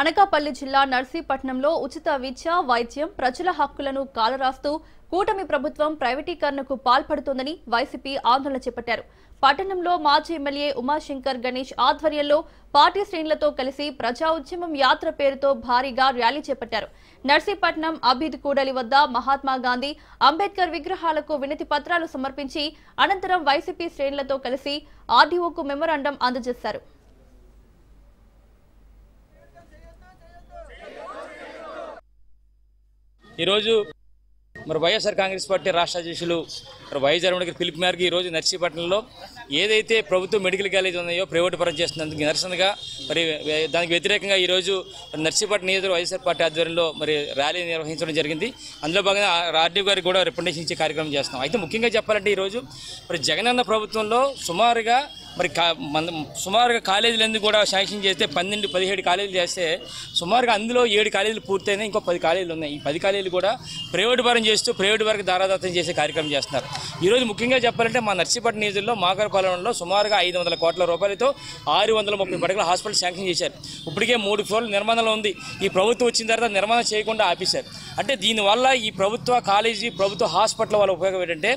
అనకాపల్లి జిల్లా నర్సీపట్నంలో ఉచిత విద్య, వైద్యం, ప్రజల హక్కులను కాలరాస్తూ కూటమి ప్రభుత్వం ప్రైవేటీకరణకు పాల్పడుతోందని వైసీపీ ఆందోళన చేపట్టారు. పట్టణంలో మాజీ ఎమ్మెల్యే ఉమాశంకర్ గణేష్ ఆధ్వర్యంలో పార్టీ శ్రేణులతో కలిసి ప్రజా ఉద్యమం యాత్ర పేరుతో భారీగా ర్యాలీ చేపట్టారు. నర్సీపట్నం అబీద్ కూడలి వద్ద మహాత్మా గాంధీ, అంబేద్కర్ విగ్రహాలకు వినతి పత్రాలు సమర్పించి అనంతరం వైసీపీ శ్రేణులతో కలిసి ఆర్డీఓకు మెమోరాండం అందజేశారు. ఈరోజు మరి వైఎస్ఆర్ కాంగ్రెస్ పార్టీ రాష్ట్ర అధ్యక్షులు వైఎస్ జగన్మోహన్ గారి పిలుపు మేరకు ఈరోజు నర్సీపట్నంలో ఏదైతే ప్రభుత్వం మెడికల్ కాలేజీ ఉన్నాయో ప్రైవేటు పరం చేస్తున్నందుకు నిరసనగా మరి దానికి వ్యతిరేకంగా ఈరోజు నర్సీపట్నం నియోజకవర్గ వైఎస్ఆర్ పార్టీ ఆధ్వర్యంలో మరి ర్యాలీ నిర్వహించడం జరిగింది. అందులో భాగంగా ఆర్డీఓ గారికి కూడా రిప్రజెంటేషన్ ఇచ్చే కార్యక్రమం చేస్తాం. అయితే ముఖ్యంగా చెప్పాలంటే ఈరోజు మరి జగనన్న ప్రభుత్వంలో సుమారుగా కాలేజీలన్నీ కూడా శాంక్షన్ చేస్తే 12-17 కాలేజీలు చేస్తే సుమారుగా అందులో 7 కాలేజీలు పూర్తయినాయి, ఇంకో 10 కాలేజీలు ఉన్నాయి. ఈ 10 కాలేజీలు కూడా ప్రైవేటు పరం చేస్తూ ప్రైవేటు వరకు దారాదత్తం చేసే కార్యక్రమం చేస్తున్నారు. ఈరోజు ముఖ్యంగా చెప్పాలంటే మా నర్సీపట్నం నియోజకవర్గంలో మాగారపాలెంలో సుమారుగా 500 కోట్ల రూపాయలతో 630 పడకల హాస్పిటల్ శాంక్షన్ చేశారు. ఇప్పటికే 3 ఫ్లోర్ల నిర్మాణంలో ఉంది. ఈ ప్రభుత్వం వచ్చిన తర్వాత నిర్మాణం చేయకుండా ఆపేశారు. అంటే దీనివల్ల ఈ ప్రభుత్వ కాలేజీ, ప్రభుత్వ హాస్పిటల్ వల్ల ఉపయోగం ఏంటంటే